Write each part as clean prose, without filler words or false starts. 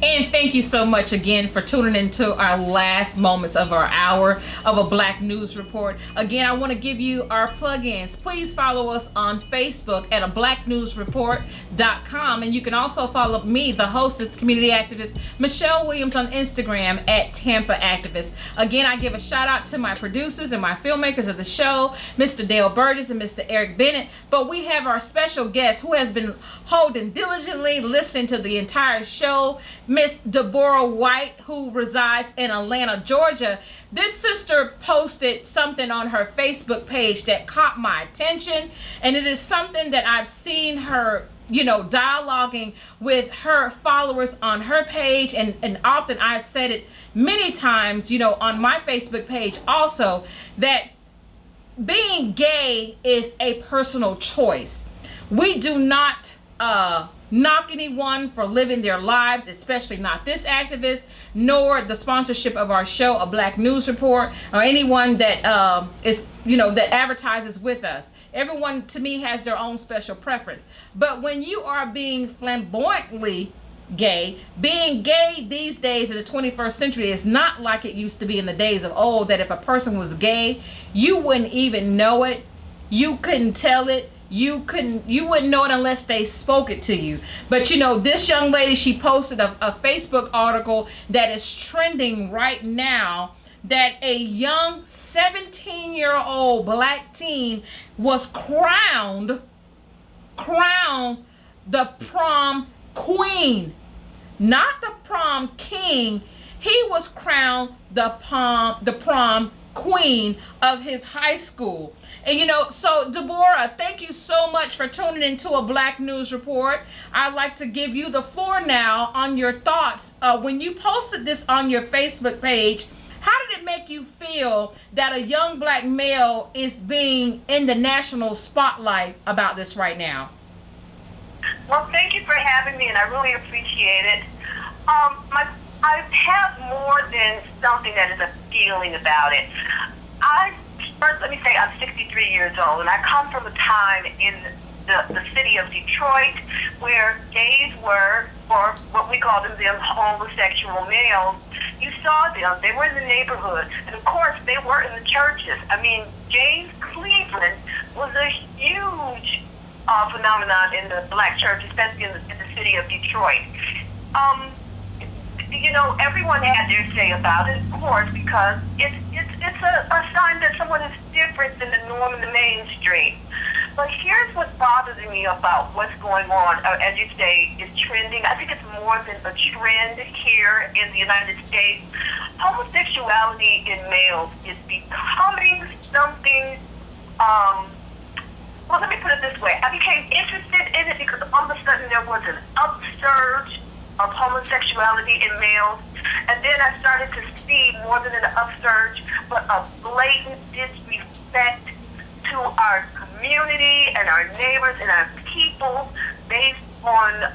And thank you so much again for tuning into our last moments of our hour of a Black News Report. Again, I want to give you our plugins. Please follow us on Facebook at a blacknewsreport.com. And you can also follow me, the hostess, community activist, Michelle Williams, on Instagram at Tampa Activist. Again, I give a shout out to my producers and my filmmakers of the show, Mr. Dale Burgess and Mr. Eric Bennett. But we have our special guest who has been holding diligently, listening to the entire show, Miss Deborah White, who resides in Atlanta, Georgia. This sister posted something on her Facebook page that caught my attention, and it is something that I've seen her, dialoguing with her followers on her page, and often I've said it many times, on my Facebook page also, that being gay is a personal choice. We do not knock anyone for living their lives, especially not this activist, nor the sponsorship of our show, A Black News Report, or anyone that that advertises with us. Everyone, to me, has their own special preference. But when you are being flamboyantly gay, being gay these days in the 21st century is not like it used to be in the days of old, that if a person was gay, you wouldn't even know it. You couldn't tell it. You wouldn't know it unless they spoke it to you. But this young lady, she posted a Facebook article that is trending right now, that a young 17-year-old black teen was crowned the prom queen, not the prom king. He was crowned the prom queen of his high school. And so Deborah, thank you so much for tuning into A Black News Report. I'd like to give you the floor now on your thoughts. When you posted this on your Facebook page, how did it make you feel that a young black male is being in the national spotlight about this right now? Well, thank you for having me, and I really appreciate it. I have more than something that is a feeling about it. First, let me say I'm 63 years old, and I come from a time in the city of Detroit where gays were, or what we call them homosexual males. You saw them. They were in the neighborhood. And, of course, they were in the churches. I mean, James Cleveland was a huge phenomenon in the black church, especially in the city of Detroit. Everyone had their say about it, of course, because it's a sign that someone is different than the norm in the mainstream. But here's what bothers me about what's going on, as you say, is trending. I think it's more than a trend here in the United States. Homosexuality in males is becoming something, well, let me put it this way. I became interested in it because all of a sudden there was an upsurge of homosexuality in males, and then I started to see more than an upsurge, but a blatant disrespect to our community and our neighbors and our people based on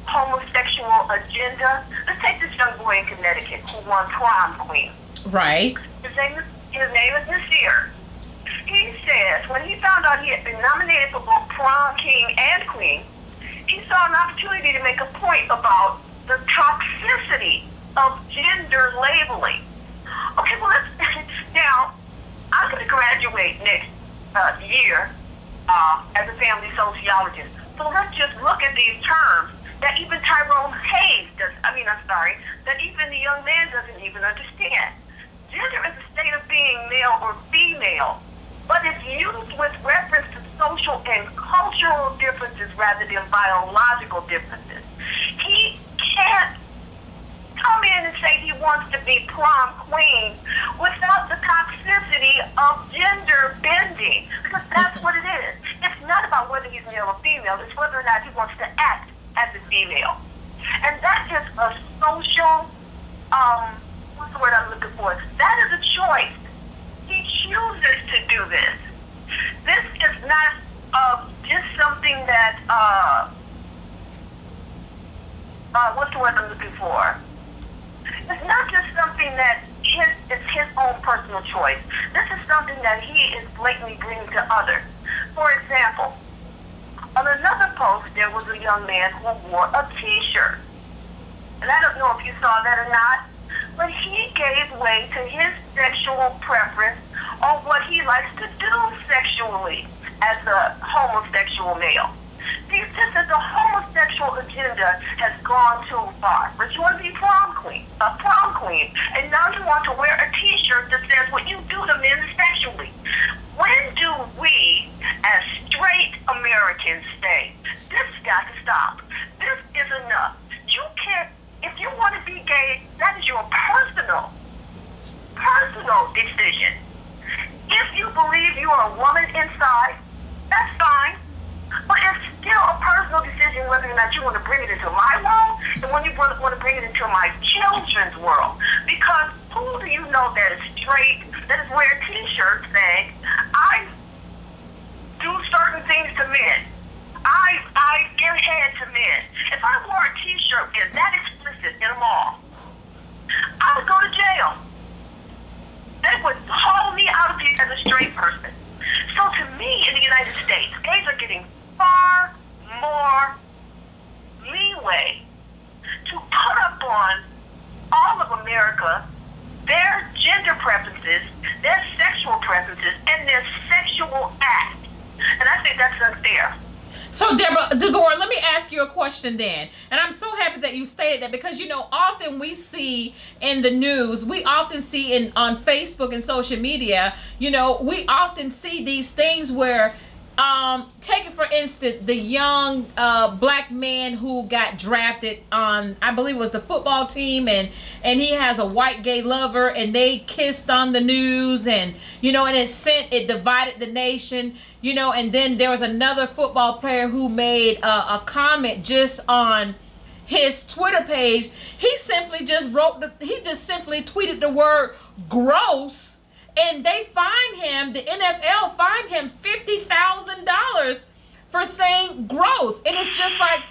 homosexual agenda. Let's take this young boy in Connecticut who won prom queen. Right. His name is Nasir. He says when he found out he had been nominated for both prom king and queen, he saw an opportunity to make a point about the toxicity of gender labeling. Okay, well, now, I'm going to graduate next year as a family sociologist. So let's just look at these terms that even Tyrone Hayes that even the young man doesn't even understand. Gender is a state of being male or female, but it's used with reference to social and cultural differences rather than biological differences. He can't come in and say he wants to be prom queen without the toxicity of gender bending, because that's what it is. It's not about whether he's male or female, it's whether or not he wants to act as a female. And that is a social, what's the word I'm looking for? That is a choice. He chooses to do this. This is not just something that, what's the word I'm looking for? It's not just something that it's his own personal choice. This is something that he is blatantly bringing to others. For example, on another post, there was a young man who wore a T-shirt. and I don't know if you saw that or not, but he gave way to his sexual preference or what he likes to do sexually as a homosexual male. See, just that the homosexual agenda has gone too far. But you want to be prom queen, and now you want to wear a T-shirt that says what you do to men sexually. When do we, as straight Americans, say, this has got to stop? This is enough. You can't, if you want to be gay, that is your personal decision. If you believe you are a woman inside, that's fine. But it's still a personal decision whether or not you want to bring it into my world and when you want to bring it into my children's world. Because who do you know that is straight, that is wearing T-shirts saying, I do certain things to men. I give head to men. If I wore a T-shirt that's that explicit in a mall, I would go to jail. They would haul me out of here as a straight person. So to me, in the United States, gays are getting far more leeway to put up on all of America their gender preferences, their sexual preferences, and their sexual act. And I think that's unfair. So Deborah, let me ask you a question then. And I'm so happy that you stated that, because often we see in the news, we often see on Facebook and social media, we often see these things where take it for instance, the young black man who got drafted on, I believe it was the football team, and he has a white gay lover, and they kissed on the news, and and it divided the nation, and then there was another football player who made a comment just on his Twitter page. He simply simply tweeted the word gross. And they fined him, the NFL fined him $50,000 for saying gross. And it's just like,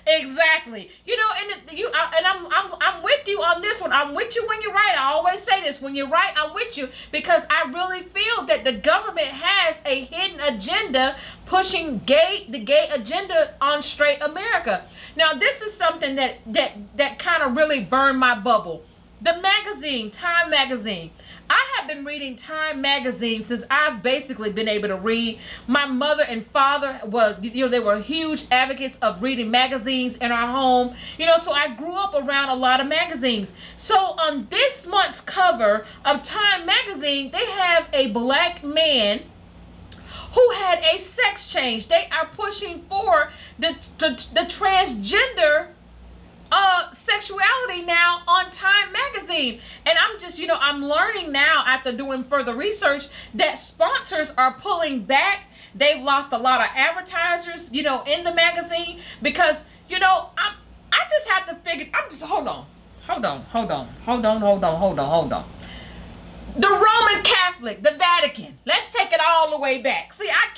exactly. I'm with you on this one. I'm with you when you're right. I always say this. When you're right, I'm with you. Because I really feel that the government has a hidden agenda pushing the gay agenda on straight America. Now, this is something that kind of really burned my bubble. The magazine, Time Magazine. I have been reading Time Magazine since I've basically been able to read. My mother and father they were huge advocates of reading magazines in our home. So I grew up around a lot of magazines. So on this month's cover of Time Magazine, they have a black man who had a sex change. They are pushing for the transgender sexuality now on Time Magazine. And I'm just, I'm learning now after doing further research that sponsors are pulling back. They've lost a lot of advertisers, in the magazine, because, I just have to figure, hold on. The Roman Catholic, the Vatican. Let's take it all the way back. See, I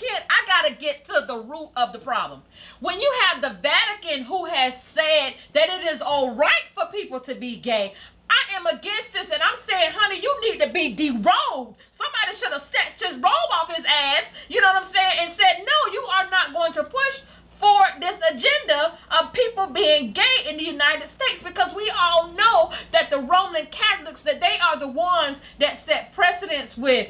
gotta get to the root of the problem. When you have the Vatican who has said that it is all right for people to be gay, I am against this, and I'm saying, honey, you need to be derobed. Somebody should have snatched his robe off his ass, you know what I'm saying, and said, no, you are not going to push for this agenda of people being gay in the United States, because we all know that the Roman Catholics, that they are the ones that set precedents with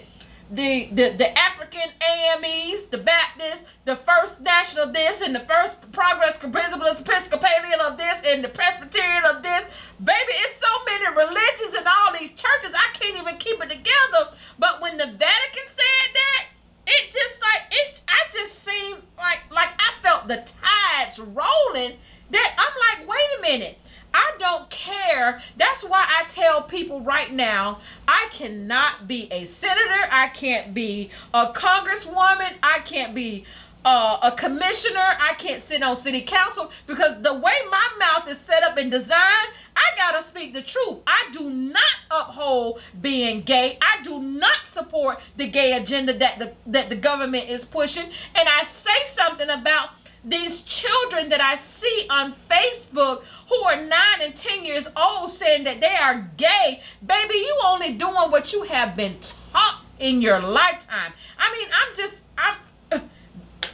the African AMEs, the Baptists, the First National this, and the First Progress Episcopalian of this, and the Presbyterian of this. Baby, it's so many religions in all these churches, I can't even keep it together. But when the Vatican said that, I just seemed like I felt the tides rolling, that I'm like, wait a minute, I don't care. That's why I tell people right now, I cannot be a senator, I can't be a congresswoman, I can't be a commissioner, I can't sit on city council, because the way my mouth is set up and designed, I gotta speak the truth. I do not uphold being gay. I do not support the gay agenda that the government is pushing. And I say something about these children that I see on Facebook who are 9 and 10 years old saying that they are gay. Baby, you only doing what you have been taught in your lifetime. I mean,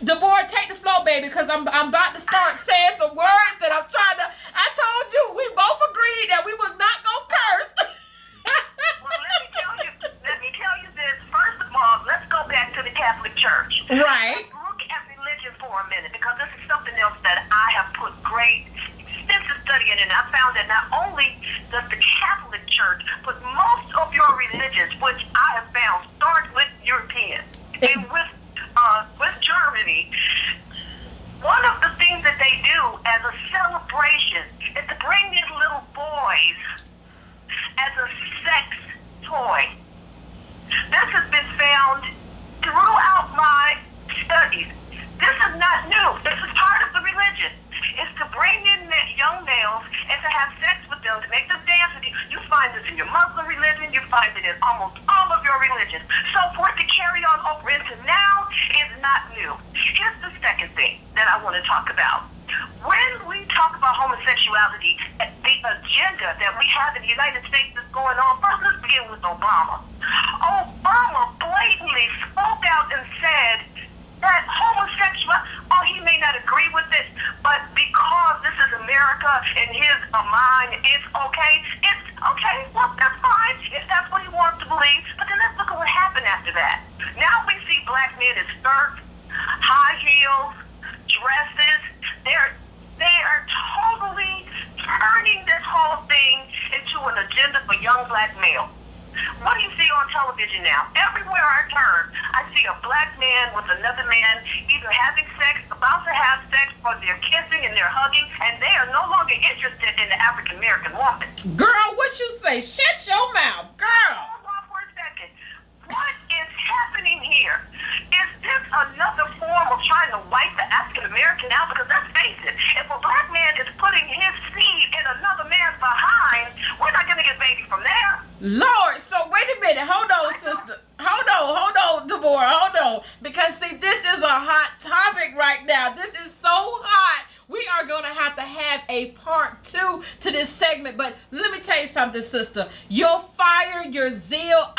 Deborah, take the floor, baby, because I'm about to start saying some words that I told you in and I found that not only does the Catholic Church, but most of your religions, which I have found, start with Europeans and with Germany. One of the things that they do as a celebration is to bring these little boys as a sex toy. This has been found throughout my studies. This is not new. This is part of the religion. It's to bring in young males and to have sex with them, to make them dance with you. You find this in your Muslim religion. You find it in almost all of your religions. So for it to carry on over into now is not new. Here's the second thing that I want to talk about. When we talk about homosexuality, the agenda that we have in the United States is going on. First, let's begin with Obama. Obama blatantly spoke out and said that he may not agree with it, but because this is America in his mind, it's okay. It's okay. Well, that's fine if that's what he wants to believe. But then let's look at what happened after that. Now we see black men in skirts, high heels, dresses. They are totally turning this whole thing into an agenda for young black males. What do you see on television now? Everywhere I turn, I see a black man with another man either having sex, about to have sex, or they're kissing and they're hugging, and they are no longer interested in the African American woman. Girl, what you say? Shut your mouth, girl. Hold on for a second. What is happening here? Is this another form of trying to wipe the African American out? Because let's face it, if a black man is putting his seed in another man's behind, we're not going to get baby from there. Lord, so wait a minute. Hold on, sister. Hold on, Deborah. Hold on. Because, see, this is a hot topic right now. This is so hot. We are going to have a part 2 to this segment. But let me tell you something, sister. Your fire, your zeal,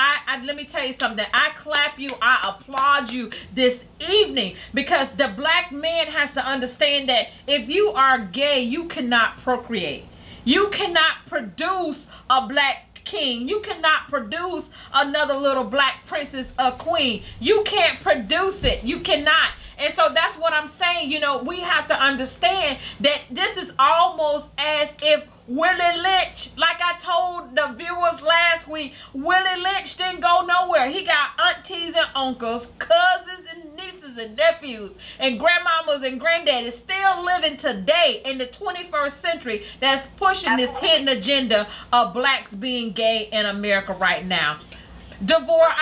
let me tell you something. I clap you. I applaud you this evening. Because the black man has to understand that if you are gay, you cannot procreate. You cannot produce a black king. You cannot produce another little black princess, a queen. You can't produce it. You cannot. And so that's what I'm saying. You know, we have to understand that this is almost as if Willie Lynch, like I told the viewers last week, Willie Lynch didn't go nowhere. He got aunties and uncles, cousins and nieces and nephews, and grandmamas and granddaddies still living today in the 21st century that's pushing this hidden agenda of blacks being gay in America right now. Devorah,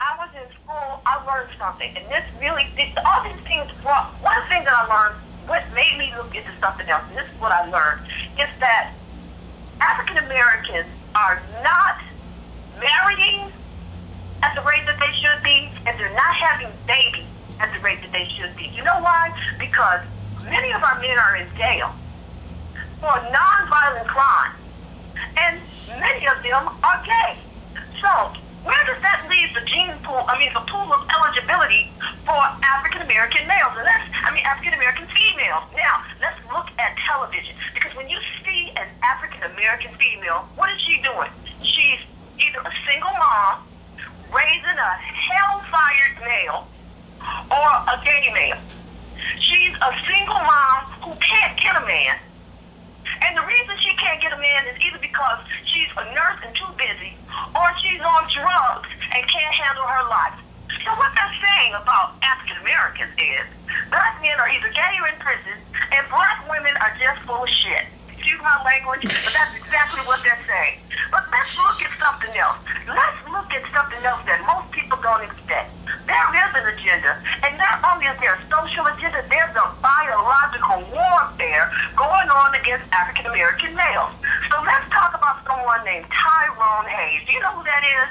I was in school, I learned something, and all these things one thing that I learned, what made me look into something else, and this is what I learned, is that African Americans are not marrying at the rate that they should be, and they're not having babies at the rate that they should be. You know why? Because many of our men are in jail for nonviolent crimes, and many of them are gay. So where does that leave the pool of eligibility for African American males? African American females. Now, let's look at television. Because when you see an African American female, what is she doing? She's either a single mom, raising a hell-fired male, or a gay male. She's a single mom who can't get a man. And the reason she can't get a man is either because she's a nurse and too busy, or she's on drugs and can't handle her life. So what they're saying about African Americans is black men are either gay or in prison, and black women are just full of shit. Excuse my language, but that's exactly what they're saying. But let's look at something else. Let's look at something else that most people don't expect. There is an agenda, and not only is there a social agenda, there's a biological warfare going on against African American males. So let's talk about someone named Tyrone Hayes. Do you know who that is?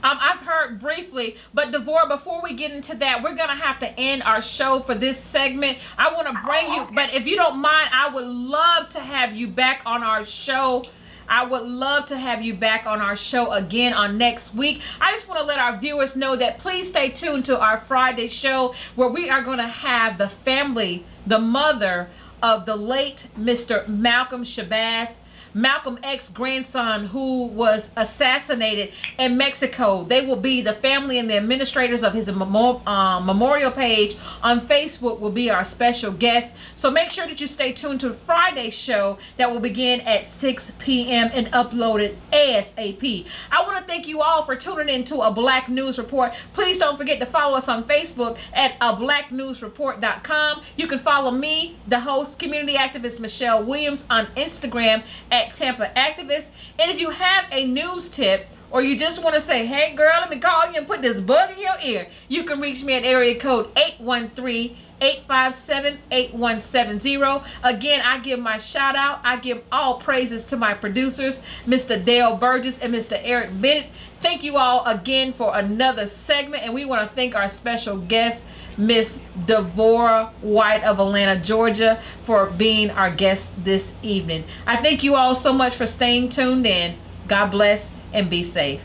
I've heard briefly, but Devorah, before we get into that, we're going to have to end our show for this segment. I want to bring you, but if you don't mind, I would love to have you back on our show. I would love to have you back on our show again on next week. I just want to let our viewers know that please stay tuned to our Friday show where we are going to have the family, the mother of the late Mr. Malcolm Shabazz. Malcolm X's grandson who was assassinated in Mexico. They will be the family and the administrators of his memorial page on Facebook will be our special guest. So make sure that you stay tuned to Friday's show that will begin at 6 p.m. and uploaded ASAP. I want to thank you all for tuning in to A Black News Report. Please don't forget to follow us on Facebook at ablacknewsreport.com. You can follow me, the host, community activist Michelle Williams, on Instagram at Tampa Activist. And if you have a news tip or you just want to say, hey girl, let me call you and put this bug in your ear, you can reach me at area code 813-857-8170. Again, I give my shout out. I give all praises to my producers, Mr. Dale Burgess and Mr. Eric Bennett. Thank you all again for another segment, and we want to thank our special guest, Miss Devora White of Atlanta, Georgia, for being our guest this evening. I thank you all so much for staying tuned in. God bless and be safe.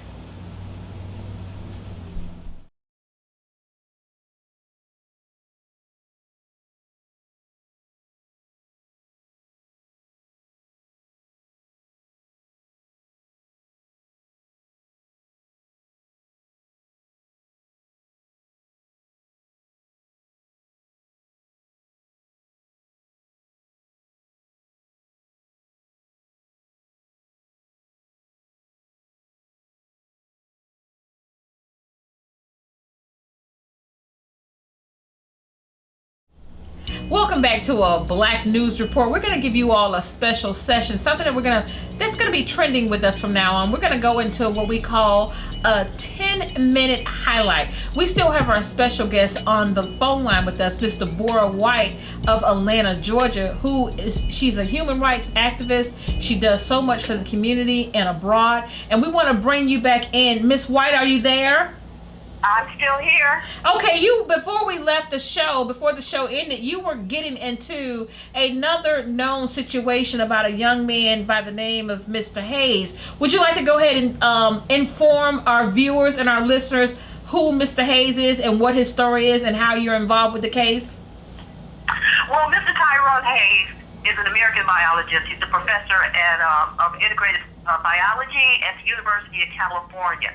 Welcome back to A Black News Report. We're going to give you all a special session, something that that's going to be trending with us from now on. We're going to go into what we call a 10-minute highlight. We still have our special guest on the phone line with us, Miss Devora White of Atlanta, Georgia, she's a human rights activist. She does so much for the community and abroad. And we want to bring you back in. Miss White, are you there? I'm still here. Okay, before we left the show, before the show ended, you were getting into another known situation about a young man by the name of Mr. Hayes. Would you like to go ahead and inform our viewers and our listeners who Mr. Hayes is and what his story is and how you're involved with the case? Well, Mr. Tyrone Hayes is an American biologist. He's a professor of integrated biology at the University of California.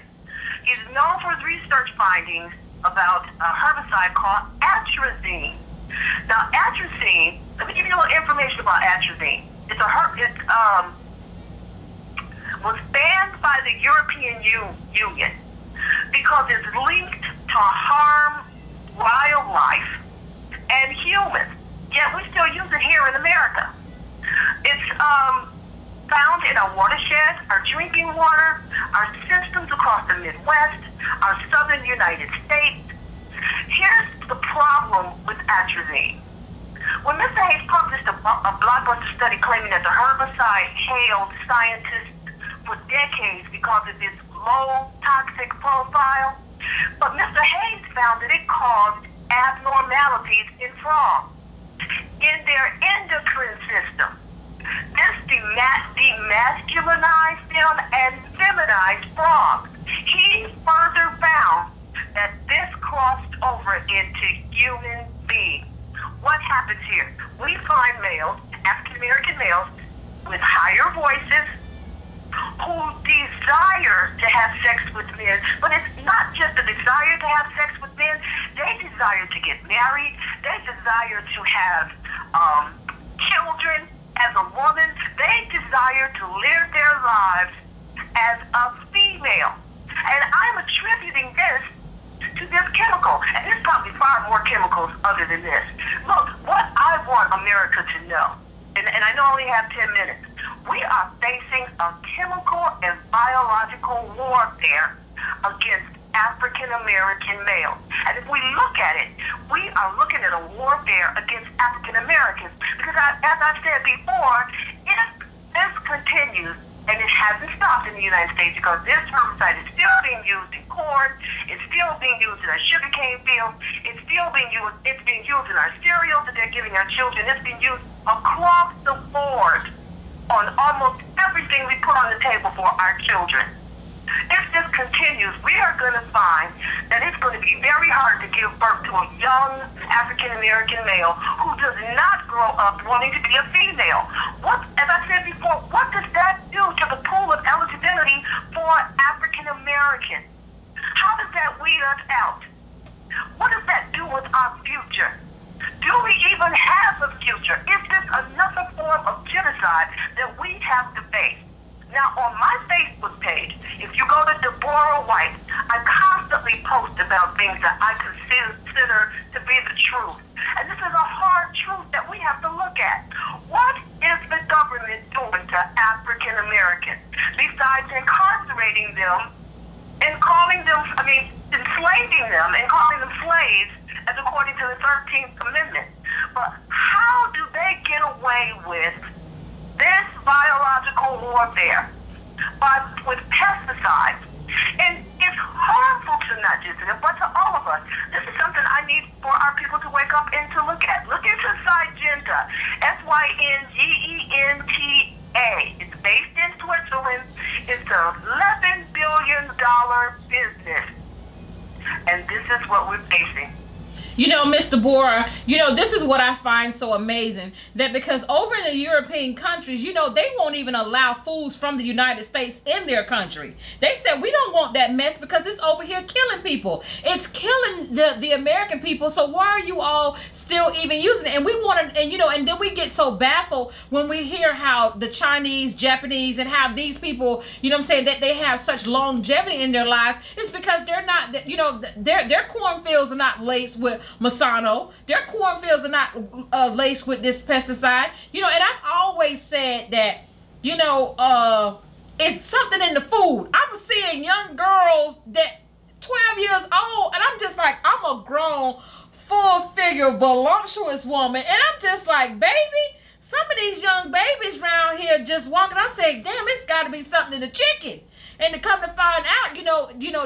He's known for his research findings about a herbicide called atrazine. Now, atrazine, let me give you a little information about atrazine. It was banned by the European Union because it's linked to harm wildlife and humans. Yet we still use it here in America. It's found in our watershed, our drinking water, our systems across the Midwest, our southern United States. Here's the problem with atrazine. When Mr. Hayes published a blockbuster study claiming that the herbicide hailed scientists for decades because of its low toxic profile, but Mr. Hayes found that it caused abnormalities in frogs, in their endocrine system. This demasculinized them and feminized frogs. He further found that this crossed over into human beings. What happens here? We find males, African American males, with higher voices who desire to have sex with men, but it's not just a desire to have sex with men. They desire to get married. They desire to have children. As a woman, they desire to live their lives as a female. And I'm attributing this to this chemical. And there's probably far more chemicals other than this. Look, what I want America to know, and I know I only have 10 minutes, we are facing a chemical and biological warfare against African American males. And if we look at it, we are looking at a warfare against African Americans. Because as I've said before, if this continues, and it hasn't stopped in the United States because this herbicide is still being used in corn, it's still being used in our sugarcane fields, it's being used in our cereals that they're giving our children, it's being used across the board on almost everything we put on the table for our children. If this continues, we are going to find that it's going to be very hard to give birth to a young African American male who does not grow up wanting to be a female. As I said before, what does that pesticide that we have to face. Now, on my Facebook page, if you go to Deborah White, I constantly post about things that I consider to be the truth. And this is a hard truth that we have to look at. What is the government doing to African Americans besides incarcerating them and calling them, enslaving them and calling them slaves, as according to the 13th Amendment? But how do they get away with this biological warfare with pesticides? And it's harmful to not just them, but to all of us. This is something I need for our people to wake up and to look at. Look into Syngenta, Syngenta. It's based in Switzerland. It's $11 billion business. And this is what we're facing. You know, Mr. Bora, this is what I find so amazing, that because over in the European countries, they won't even allow foods from the United States in their country. They said, we don't want that mess because it's over here killing people. It's killing the American people. So why are you all still even using it? And we want to, and then we get so baffled when we hear how the Chinese, Japanese, and how these people, that they have such longevity in their lives. It's because they're not, their cornfields are not laced with Monsanto. Their cornfields are not laced with this pesticide. And I've always said that, it's something in the food. I'm seeing young girls that 12 years old, and I'm just like, I'm a grown, full-figure, voluptuous woman, and I'm just like, baby, some of these young babies around here just walking, I'm saying, damn, it's got to be something in the chicken. And to come to find out,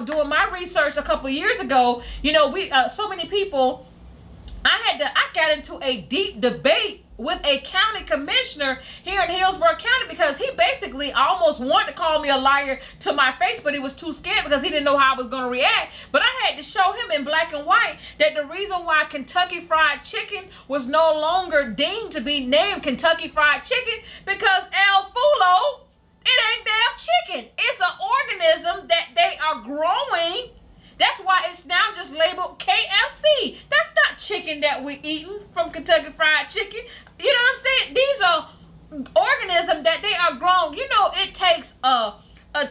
doing my research a couple of years ago, we so many people, I got into a deep debate with a county commissioner here in Hillsborough County because he basically almost wanted to call me a liar to my face, but he was too scared because he didn't know how I was going to react. But I had to show him in black and white that the reason why Kentucky Fried Chicken was no longer deemed to be named Kentucky Fried Chicken because El Fulo, it ain't damn chicken. It's an organism that they are growing. That's why it's now just labeled KFC. That's not chicken that we're eating from Kentucky Fried Chicken. You know what I'm saying? These are organisms that they are grown. It takes a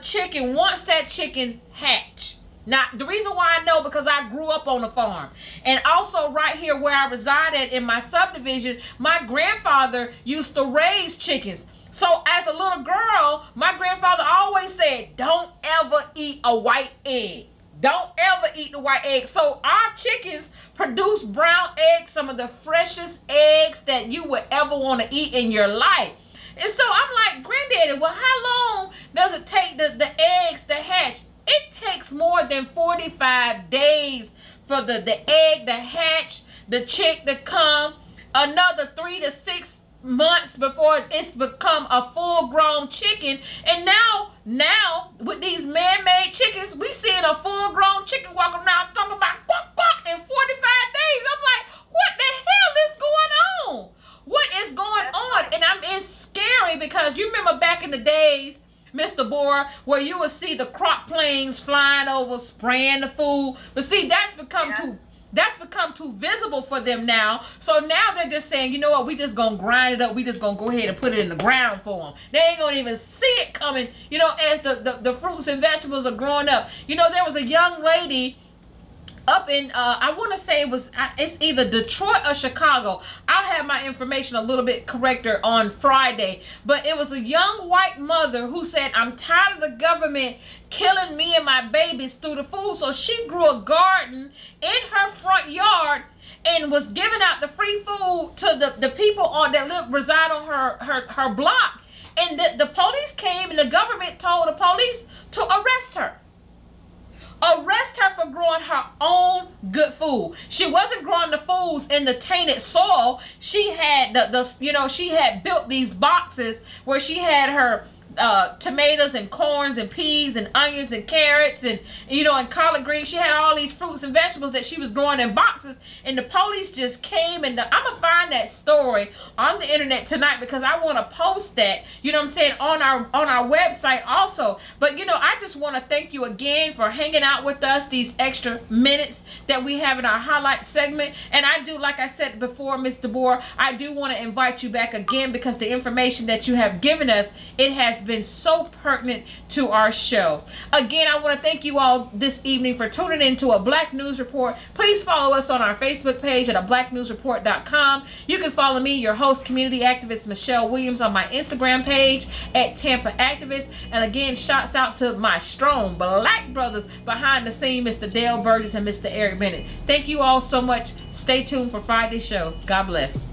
chicken, once that chicken hatch. Now, the reason why I know, because I grew up on a farm. And also right here where I reside at in my subdivision, my grandfather used to raise chickens. So as a little girl, my grandfather always said, don't ever eat a white egg. Don't ever eat the white egg. So our chickens produce brown eggs, some of the freshest eggs that you would ever want to eat in your life. And so I'm like, Granddaddy, well, how long does it take the eggs to hatch? It takes more than 45 days for the egg to hatch, the chick to come, another 3 to 6 months before it's become a full-grown chicken. And now with these man-made chickens, we seeing a full-grown chicken walking around talking about quack quack in 45 days. I'm like, what the hell is going on? What is going on? And it's scary because you remember back in the days, Mr. Bora, where you would see the crop planes flying over, spraying the food. But see, that's become too visible for them now. So now they're just saying, you know what, we just gonna grind it up. We just gonna go ahead and put it in the ground for them. They ain't gonna even see it coming, as the fruits and vegetables are growing up. There was a young lady up in, I want to say it's either Detroit or Chicago. I'll have my information a little bit correcter on Friday. But it was a young white mother who said, I'm tired of the government killing me and my babies through the food. So she grew a garden in her front yard and was giving out the free food to the people that reside on her block. And the police came and the government told the police to arrest her. Arrest her for growing her own good food. She wasn't growing the foods in the tainted soil. She had she had built these boxes where she had her tomatoes and corns and peas and onions and carrots and and collard greens. She had all these fruits and vegetables that she was growing in boxes, and the police just came. And I'm gonna find that story on the internet tonight because I want to post that, I'm saying, on our website also. But I just want to thank you again for hanging out with us these extra minutes that we have in our highlight segment. And I do, like I said before, Miss DeBoer, I do want to invite you back again because the information that you have given us, it has been so pertinent to our show. Again, I want to thank you all this evening for tuning in to a Black News Report. Please follow us on our Facebook page at blacknewsreport.com. You can follow me, your host, community activist Michelle Williams, on my Instagram page at Tampa Activist. And again, shouts out to my strong Black brothers behind the scene, Mr. Dale Burgess and Mr. Eric Bennett. Thank you all so much. Stay tuned for Friday's show. God bless.